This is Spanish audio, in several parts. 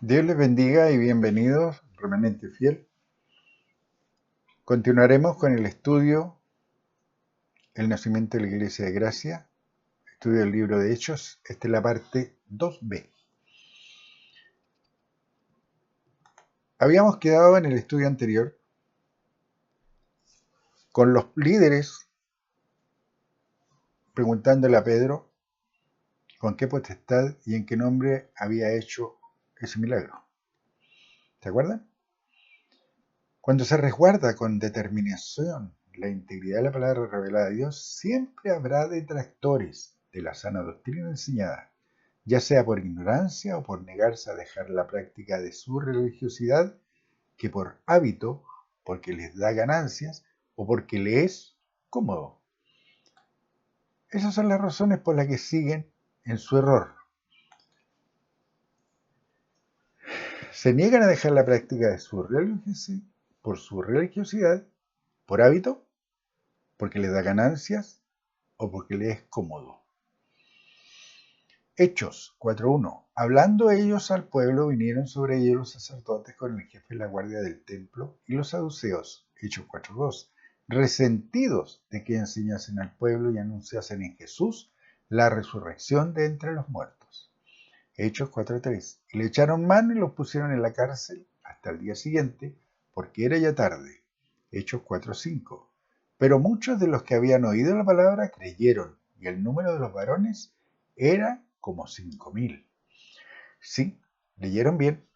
Dios les bendiga y bienvenidos, remanente fiel. Continuaremos con el estudio El nacimiento de la Iglesia de Gracia, estudio del libro de Hechos. Esta es la parte 2b. Habíamos quedado en el estudio anterior con los líderes preguntándole a Pedro con qué potestad y en qué nombre había hecho ese milagro. ¿Se acuerdan? Cuando se resguarda con determinación la integridad de la palabra revelada de Dios, siempre habrá detractores de la sana doctrina enseñada, ya sea por ignorancia o por negarse a dejar la práctica de su religiosidad, que por hábito, porque les da ganancias o porque le es cómodo. Esas son las razones por las que siguen en su error. Se niegan a dejar la práctica de su religiosidad por su religiosidad, por hábito, porque les da ganancias o porque les es cómodo. Hechos 4:1. Hablando ellos al pueblo, vinieron sobre ellos los sacerdotes con el jefe de la guardia del templo y los saduceos. Hechos 4:2. Resentidos de que enseñasen al pueblo y anunciasen en Jesús la resurrección de entre los muertos. Hechos 4:3. Y le echaron mano y los pusieron en la cárcel hasta el día siguiente, porque era ya tarde. Hechos 4:5. Pero muchos de los que habían oído la palabra creyeron, y el número de los varones era como 5.000. Sí, leyeron bien.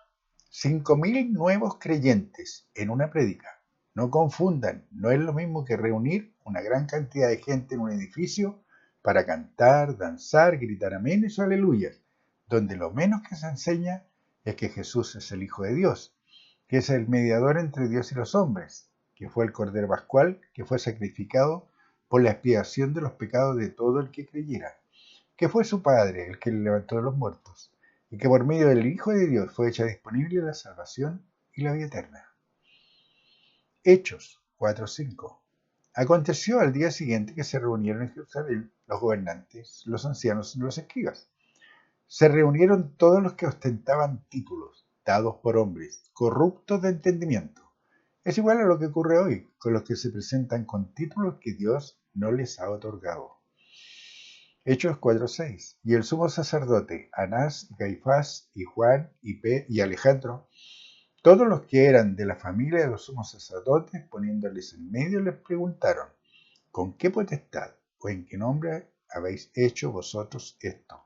5.000 nuevos creyentes en una prédica. No confundan, no es lo mismo que reunir una gran cantidad de gente en un edificio para cantar, danzar, gritar amenes o aleluyas, donde lo menos que se enseña es que Jesús es el Hijo de Dios, que es el mediador entre Dios y los hombres, que fue el Cordero Pascual, que fue sacrificado por la expiación de los pecados de todo el que creyera, que fue su Padre el que le levantó de los muertos, y que por medio del Hijo de Dios fue hecha disponible la salvación y la vida eterna. Hechos 4:5. Aconteció al día siguiente que se reunieron en Jerusalén los gobernantes, los ancianos y los escribas. Se reunieron todos los que ostentaban títulos dados por hombres corruptos de entendimiento. Es igual a lo que ocurre hoy con los que se presentan con títulos que Dios no les ha otorgado. Hechos 4:6. Y el sumo sacerdote, Anás, y Caifás, y Juan, y Alejandro, todos los que eran de la familia de los sumos sacerdotes, poniéndoles en medio, les preguntaron, ¿con qué potestad o en qué nombre habéis hecho vosotros esto?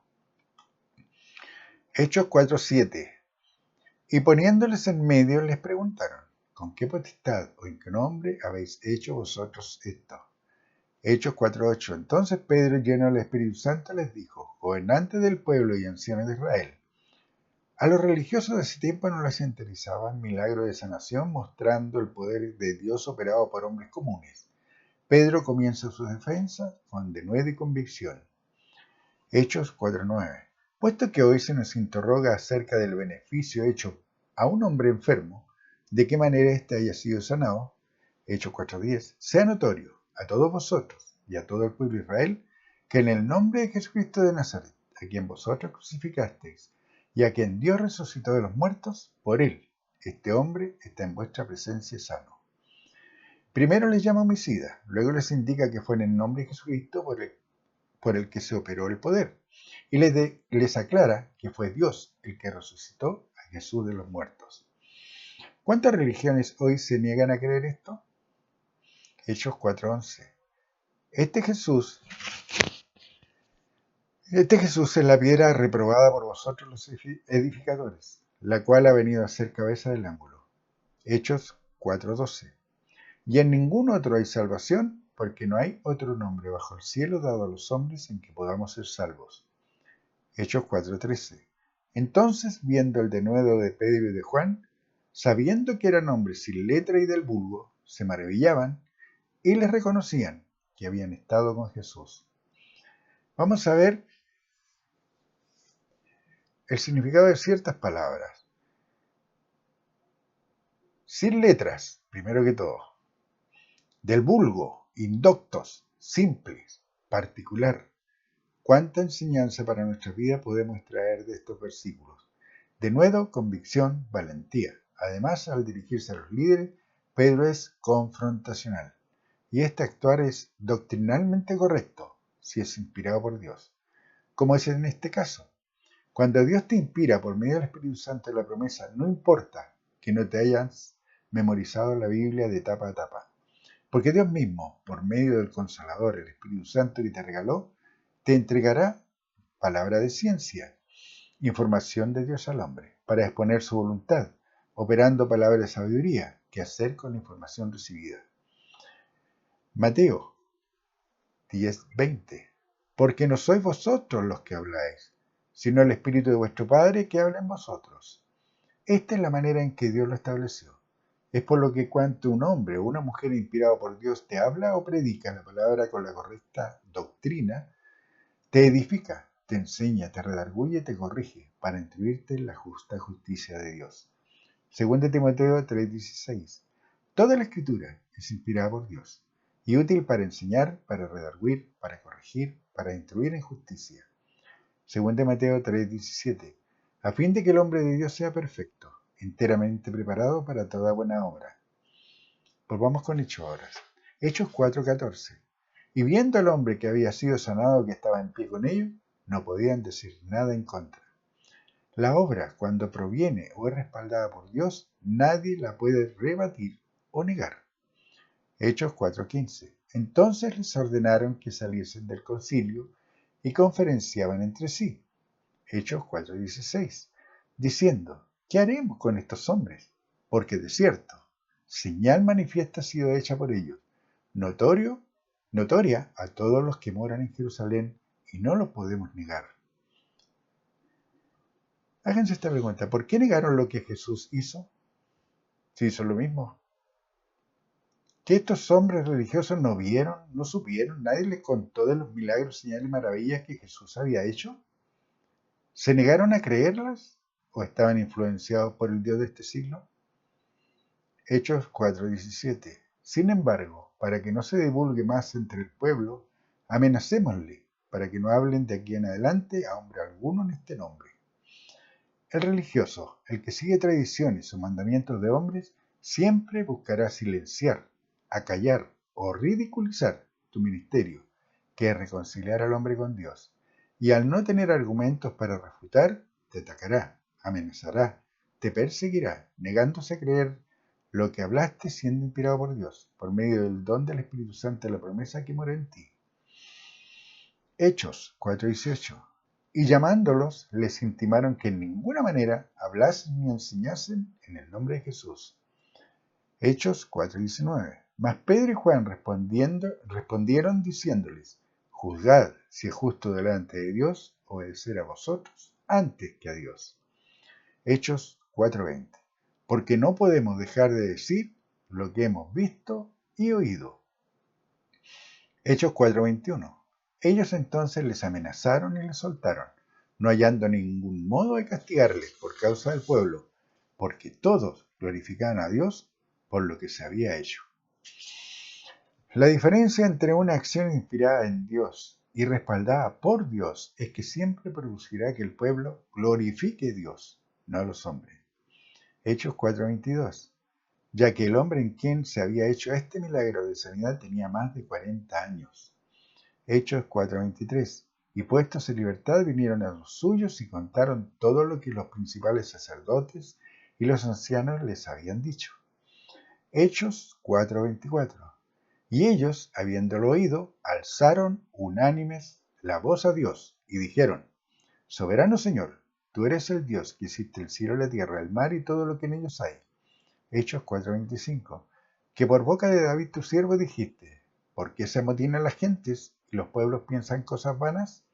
Hechos 4:7. Y poniéndoles en medio, les preguntaron, ¿con qué potestad o en qué nombre habéis hecho vosotros esto? Hechos 4:8. Entonces Pedro, lleno del Espíritu Santo, les dijo, gobernantes del pueblo y ancianos de Israel, a los religiosos de ese tiempo no les interesaban milagros de sanación mostrando el poder de Dios operado por hombres comunes. Pedro comienza su defensa con denuedo y convicción. Hechos 4:9. Puesto que hoy se nos interroga acerca del beneficio hecho a un hombre enfermo, de qué manera éste haya sido sanado, Hechos 4:10, sea notorio a todos vosotros y a todo el pueblo de Israel que en el nombre de Jesucristo de Nazaret, a quien vosotros crucificasteis y a quien Dios resucitó de los muertos, por él, este hombre está en vuestra presencia sano. Primero les llama homicida, luego les indica que fue en el nombre de Jesucristo por el que se operó el poder, y les aclara que fue Dios el que resucitó a Jesús de los muertos. ¿Cuántas religiones hoy se niegan a creer esto? Hechos 4:11. Este Jesús, este Jesús es la piedra reprobada por vosotros los edificadores, la cual ha venido a ser cabeza del ángulo. Hechos 4:12. Y en ningún otro hay salvación, porque no hay otro nombre bajo el cielo dado a los hombres en que podamos ser salvos. Hechos 4:13. Entonces, viendo el denuedo de Pedro y de Juan, sabiendo que eran hombres sin letra y del vulgo, se maravillaban y les reconocían que habían estado con Jesús. Vamos a ver el significado de ciertas palabras. Sin letras, primero que todo. Del vulgo, indoctos, simples, particular. ¿Cuánta enseñanza para nuestra vida podemos extraer de estos versículos? Denuedo, convicción, valentía. Además, al dirigirse a los líderes, Pedro es confrontacional. Y este actuar es doctrinalmente correcto, si es inspirado por Dios. Como es en este caso. Cuando Dios te inspira por medio del Espíritu Santo de la promesa, no importa que no te hayas memorizado la Biblia de tapa a tapa. Porque Dios mismo, por medio del Consolador, el Espíritu Santo que te regaló, te entregará palabra de ciencia, información de Dios al hombre, para exponer su voluntad, operando palabra de sabiduría, que hacer con la información recibida. Mateo 10:20. Porque no sois vosotros los que habláis, sino el Espíritu de vuestro Padre que habla en vosotros. Esta es la manera en que Dios lo estableció. Es por lo que cuanto un hombre o una mujer inspirado por Dios te habla o predica la palabra con la correcta doctrina, te edifica, te enseña, te redarguye, te corrige, para instruirte en la justa justicia de Dios. 2 Timoteo 3:16. Toda la escritura es inspirada por Dios y útil para enseñar, para redarguir, para corregir, para instruir en justicia. 2 Mateo 3:17. A fin de que el hombre de Dios sea perfecto, enteramente preparado para toda buena obra. Volvamos con Hechos ahora. Hechos 4:14. Y viendo al hombre que había sido sanado que estaba en pie con ellos, no podían decir nada en contra. La obra, cuando proviene o es respaldada por Dios, nadie la puede rebatir o negar. Hechos 4:15. Entonces les ordenaron que saliesen del concilio y conferenciaban entre sí. Hechos 4:16. Diciendo, ¿qué haremos con estos hombres? Porque de cierto, señal manifiesta ha sido hecha por ellos, notoria a todos los que moran en Jerusalén, y no lo podemos negar. Háganse esta pregunta, ¿por qué negaron lo que Jesús hizo? Si hizo lo mismo. ¿Que estos hombres religiosos no vieron, no supieron, nadie les contó de los milagros, señales y maravillas que Jesús había hecho? ¿Se negaron a creerlas o estaban influenciados por el Dios de este siglo? Hechos 4:17. Sin embargo, para que no se divulgue más entre el pueblo, amenacémosle, para que no hablen de aquí en adelante a hombre alguno en este nombre. El religioso, el que sigue tradiciones o mandamientos de hombres, siempre buscará silenciar, acallar o ridiculizar tu ministerio, que es reconciliar al hombre con Dios. Y al no tener argumentos para refutar, te atacará, amenazará, te perseguirá, negándose a creer lo que hablaste siendo inspirado por Dios, por medio del don del Espíritu Santo de la promesa que mora en ti. Hechos 4:18. Y llamándolos, les intimaron que en ninguna manera hablasen ni enseñasen en el nombre de Jesús. Hechos 4:19. Mas Pedro y Juan respondieron diciéndoles, juzgad si es justo delante de Dios obedecer a vosotros antes que a Dios. Hechos 4:20. Porque no podemos dejar de decir lo que hemos visto y oído. Hechos 4:21. Ellos entonces les amenazaron y les soltaron, no hallando ningún modo de castigarles por causa del pueblo, porque todos glorificaban a Dios por lo que se había hecho. La diferencia entre una acción inspirada en Dios y respaldada por Dios es que siempre producirá que el pueblo glorifique a Dios, no a los hombres. Hechos 4:22. Ya que el hombre en quien se había hecho este milagro de sanidad tenía más de 40 años. Hechos 4:23. Y puestos en libertad vinieron a los suyos y contaron todo lo que los principales sacerdotes y los ancianos les habían dicho. Hechos 4:24. Y ellos, habiéndolo oído, alzaron unánimes la voz a Dios y dijeron, Soberano Señor, tú eres el Dios que hiciste el cielo, la tierra, el mar y todo lo que en ellos hay. Hechos 4:25. Que por boca de David tu siervo dijiste, ¿por qué se amotinan las gentes y los pueblos piensan cosas vanas?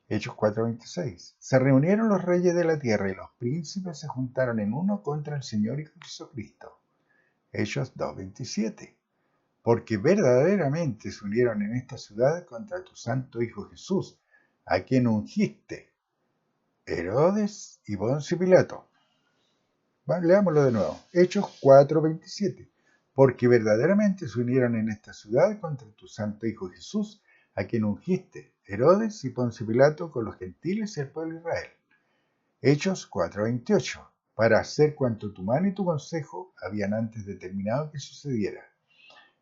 Hechos 4:26. Se reunieron los reyes de la tierra y los príncipes se juntaron en uno contra el Señor y Jesucristo. Hechos 2:27. Porque verdaderamente se unieron en esta ciudad contra tu santo Hijo Jesús, a quien ungiste, Herodes y Poncio Pilato. Leámoslo de nuevo. Hechos 4:27. Porque verdaderamente se unieron en esta ciudad contra tu santo Hijo Jesús, a quien ungiste, Herodes y Poncio Pilato, con los gentiles y el pueblo de Israel. Hechos 4:28, para hacer cuanto tu mano y tu consejo habían antes determinado que sucediera.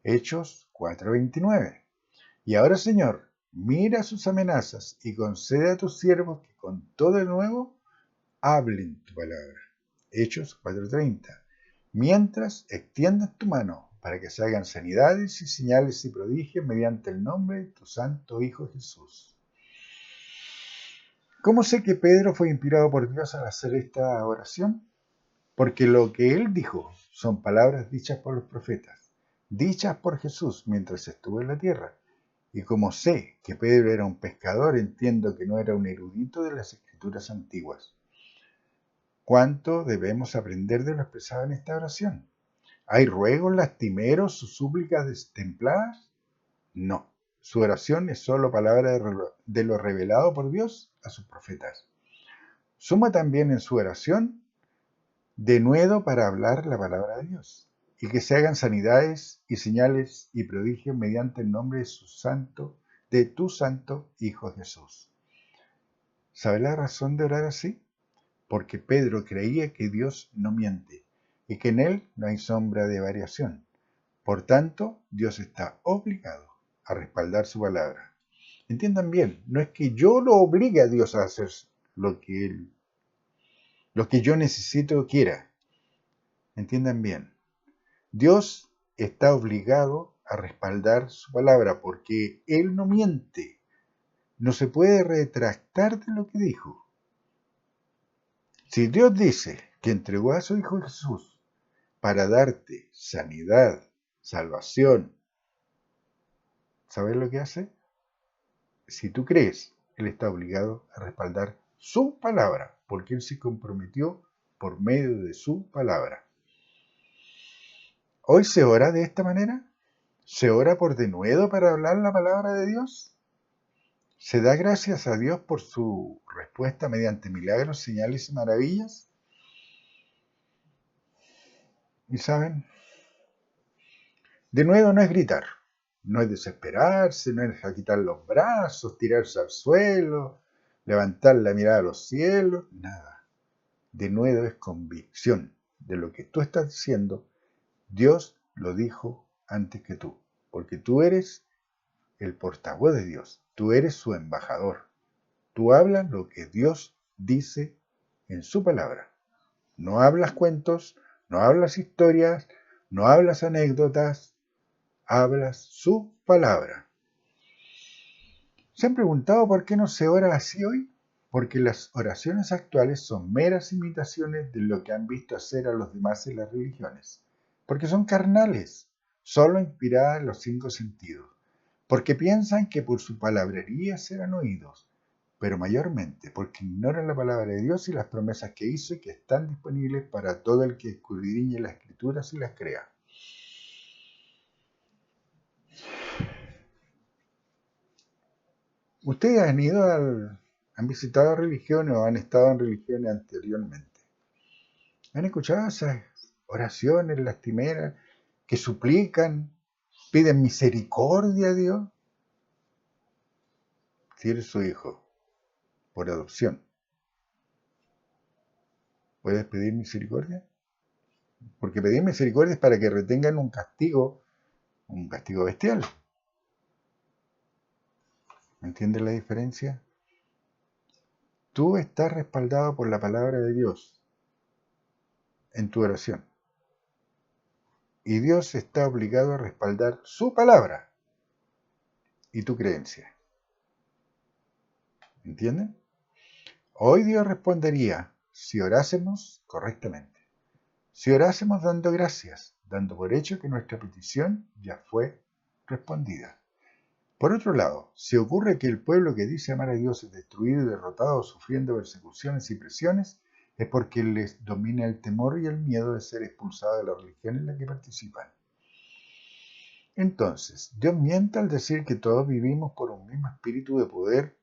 Hechos 4:29. Y ahora, Señor, mira sus amenazas y concede a tus siervos que con todo de nuevo hablen tu palabra. Hechos 4:30. Mientras extiendas tu mano para que se hagan sanidades y señales y prodigios mediante el nombre de tu santo Hijo Jesús. ¿Cómo sé que Pedro fue inspirado por Dios al hacer esta oración? Porque lo que él dijo son palabras dichas por los profetas, dichas por Jesús mientras estuvo en la tierra. Y como sé que Pedro era un pescador, entiendo que no era un erudito de las escrituras antiguas. ¿Cuánto debemos aprender de lo expresado en esta oración? ¿Hay ruegos lastimeros, sus súplicas destempladas? No. Su oración es solo palabra de lo revelado por Dios a sus profetas. Suma también en su oración denuedo para hablar la palabra de Dios y que se hagan sanidades y señales y prodigios mediante el nombre de tu santo Hijo Jesús. ¿Sabe la razón de orar así? Porque Pedro creía que Dios no miente y que en él no hay sombra de variación. Por tanto, Dios está obligado a respaldar su palabra. Entiendan bien, no es que yo lo obligue a Dios a hacer lo que yo necesito o quiera. Entiendan bien, Dios está obligado a respaldar su palabra porque Él no miente, no se puede retractar de lo que dijo. Si Dios dice que entregó a su Hijo Jesús para darte sanidad, salvación, ¿sabes lo que hace? Si tú crees, Él está obligado a respaldar su palabra, porque Él se comprometió por medio de su palabra. ¿Hoy se ora de esta manera? ¿Se ora por denuedo para hablar la palabra de Dios? ¿Se da gracias a Dios por su respuesta mediante milagros, señales y maravillas? Y saben, denuedo no es gritar, no es desesperarse, no es agitar los brazos, tirarse al suelo, levantar la mirada a los cielos, nada. Denuedo es convicción de lo que tú estás diciendo. Dios lo dijo antes que tú, porque tú eres el portavoz de Dios, tú eres su embajador. Tú hablas lo que Dios dice en su palabra. No hablas cuentos, no hablas historias, no hablas anécdotas, hablas su palabra. ¿Se han preguntado por qué no se ora así hoy? Porque las oraciones actuales son meras imitaciones de lo que han visto hacer a los demás en las religiones. Porque son carnales, solo inspiradas en los 5 sentidos. Porque piensan que por su palabrería serán oídos, pero mayormente porque ignoran la palabra de Dios y las promesas que hizo y que están disponibles para todo el que escudriñe las escrituras y las crea. Ustedes han visitado religiones o han estado en religiones anteriormente. ¿Han escuchado esas oraciones lastimeras que suplican, piden misericordia a Dios? Si eres su hijo, por adopción, ¿puedes pedir misericordia? Porque pedir misericordia es para que retengan un castigo bestial. ¿Entiendes la diferencia? Tú estás respaldado por la palabra de Dios en tu oración. Y Dios está obligado a respaldar su palabra y tu creencia. ¿Entienden? Hoy Dios respondería si orásemos correctamente. Si orásemos dando gracias, dando por hecho que nuestra petición ya fue respondida. Por otro lado, si ocurre que el pueblo que dice amar a Dios es destruido y derrotado, sufriendo persecuciones y presiones, es porque les domina el temor y el miedo de ser expulsados de la religión en la que participan. Entonces, ¿Dios miente al decir que todos vivimos por un mismo espíritu de poder,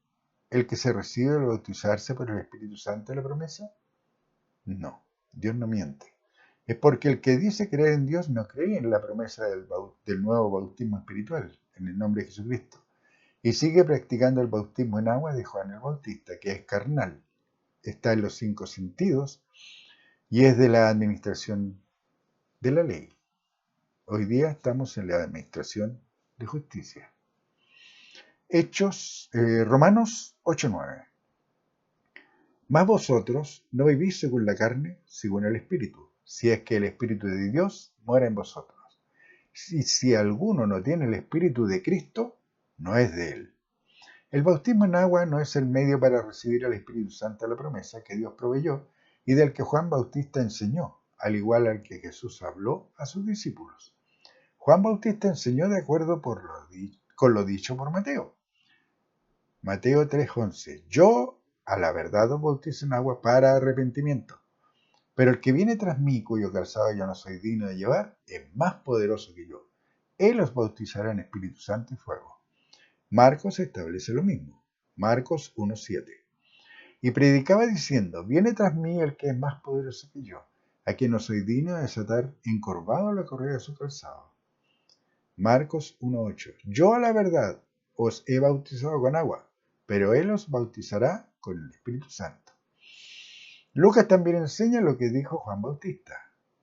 el que se recibe al bautizarse por el Espíritu Santo de la promesa? No, Dios no miente. Es porque el que dice creer en Dios no cree en la promesa del nuevo bautismo espiritual, en el nombre de Jesucristo, y sigue practicando el bautismo en agua de Juan el Bautista, que es carnal, está en los 5 sentidos y es de la administración de la ley. Hoy día estamos en la administración de justicia. Romanos 8:9. Mas vosotros no vivís según la carne, según el Espíritu, si es que el Espíritu de Dios mora en vosotros. Si alguno no tiene el Espíritu de Cristo, no es de él. El bautismo en agua no es el medio para recibir al Espíritu Santo, la promesa que Dios proveyó y del que Juan Bautista enseñó, al igual al que Jesús habló a sus discípulos. Juan Bautista enseñó de acuerdo con lo dicho por Mateo. Mateo 3:11. Yo, a la verdad, os bautizo en agua para arrepentimiento. Pero el que viene tras mí, cuyo calzado yo no soy digno de llevar, es más poderoso que yo. Él os bautizará en Espíritu Santo y fuego. Marcos establece lo mismo. Marcos 1:7. Y predicaba diciendo, viene tras mí el que es más poderoso que yo, a quien no soy digno de desatar encorvado la correa de su calzado. Marcos 1:8. Yo a la verdad os he bautizado con agua, pero él os bautizará con el Espíritu Santo. Lucas también enseña lo que dijo Juan Bautista.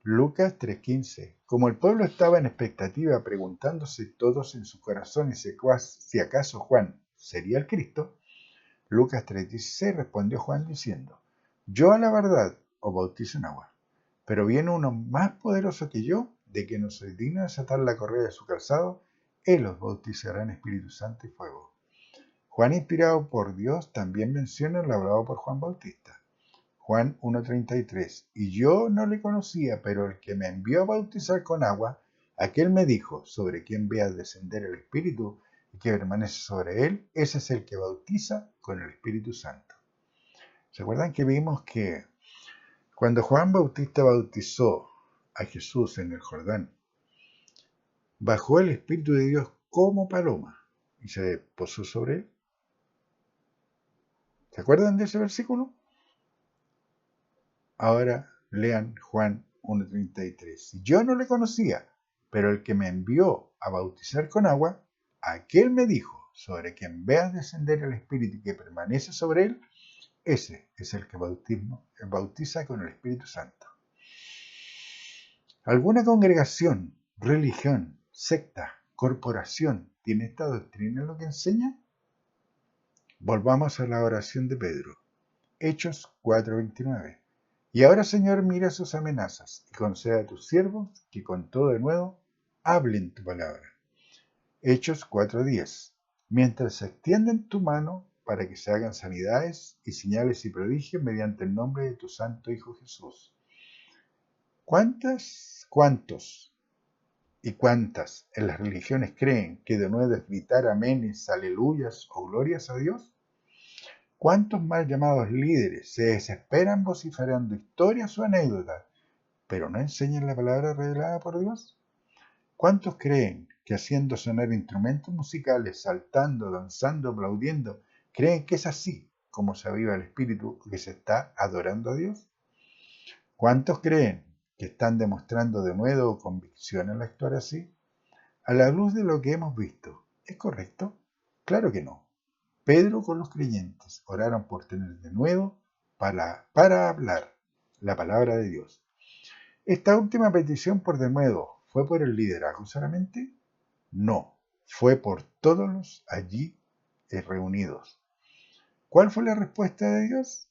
Lucas 3:15. Como el pueblo estaba en expectativa, preguntándose todos en sus corazones si acaso Juan sería el Cristo, Lucas 3:16 respondió Juan diciendo, yo a la verdad os bautizo en agua, pero viene uno más poderoso que yo, de que no soy digno de desatar la correa de su calzado, él os bautizará en Espíritu Santo y fuego. Juan, inspirado por Dios, también menciona lo hablado por Juan Bautista. Juan 1:33. Y yo no le conocía, pero el que me envió a bautizar con agua, aquel me dijo, sobre quien veas descender el Espíritu y que permanece sobre él, ese es el que bautiza con el Espíritu Santo. ¿Se acuerdan que vimos que cuando Juan Bautista bautizó a Jesús en el Jordán, bajó el Espíritu de Dios como paloma y se posó sobre él? ¿Se acuerdan de ese versículo? Ahora lean Juan 1:33. Yo no le conocía, pero el que me envió a bautizar con agua, aquel me dijo, sobre quien veas descender el Espíritu y que permanece sobre él, ese es el que bautiza con el Espíritu Santo. ¿Alguna congregación, religión, secta, corporación tiene esta doctrina en lo que enseña? Volvamos a la oración de Pedro. Hechos 4:29. Y ahora, Señor, mira sus amenazas y concede a tus siervos que con todo de nuevo hablen tu palabra. Hechos 4:10. Mientras se extienden tu mano para que se hagan sanidades y señales y prodigios mediante el nombre de tu santo Hijo Jesús. ¿Cuántos y cuántas en las religiones creen que de nuevo es gritar amenes, aleluyas o glorias a Dios? ¿Cuántos mal llamados líderes se desesperan vociferando historias o anécdotas, pero no enseñan la palabra revelada por Dios? ¿Cuántos creen que haciendo sonar instrumentos musicales, saltando, danzando, aplaudiendo, creen que es así como se aviva el espíritu que se está adorando a Dios? ¿Cuántos creen que están demostrando de nuevo convicción al actuar así? A la luz de lo que hemos visto, ¿es correcto? Claro que no. Pedro con los creyentes oraron por tener de nuevo para hablar la palabra de Dios. ¿Esta última petición por de nuevo fue por el liderazgo solamente? No, fue por todos los allí reunidos. ¿Cuál fue la respuesta de Dios?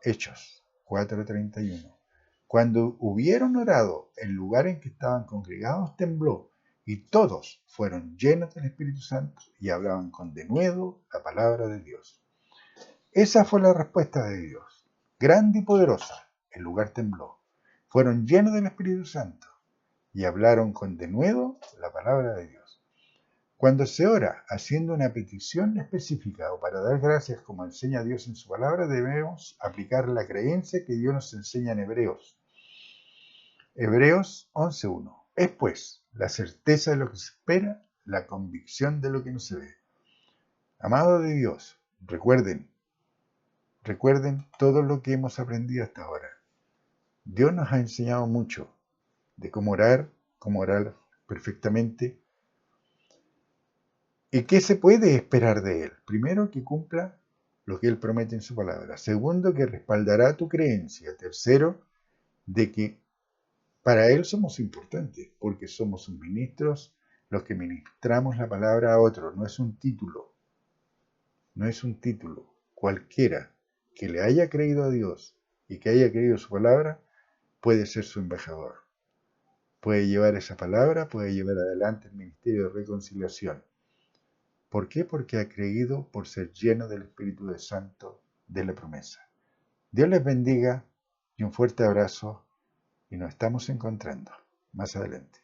Hechos 4:31. Cuando hubieron orado, el lugar en que estaban congregados tembló, y todos fueron llenos del Espíritu Santo y hablaban con denuedo la palabra de Dios. Esa fue la respuesta de Dios. Grande y poderosa, el lugar tembló. Fueron llenos del Espíritu Santo y hablaron con denuedo la palabra de Dios. Cuando se ora haciendo una petición específica o para dar gracias como enseña Dios en su palabra, debemos aplicar la creencia que Dios nos enseña en Hebreos. Hebreos 11:1. Es pues la certeza de lo que se espera, la convicción de lo que no se ve. Amado de Dios, recuerden todo lo que hemos aprendido hasta ahora. Dios nos ha enseñado mucho de cómo orar perfectamente. ¿Y qué se puede esperar de Él? Primero, que cumpla lo que Él promete en su palabra. Segundo, que respaldará tu creencia. Tercero, de que para Él somos importantes, porque somos sus ministros, los que ministramos la palabra a otros. No es un título, no es un título. Cualquiera que le haya creído a Dios y que haya creído su palabra, puede ser su embajador. Puede llevar esa palabra, puede llevar adelante el ministerio de reconciliación. ¿Por qué? Porque ha creído por ser lleno del Espíritu de Santo de la promesa. Dios les bendiga y un fuerte abrazo y nos estamos encontrando más adelante.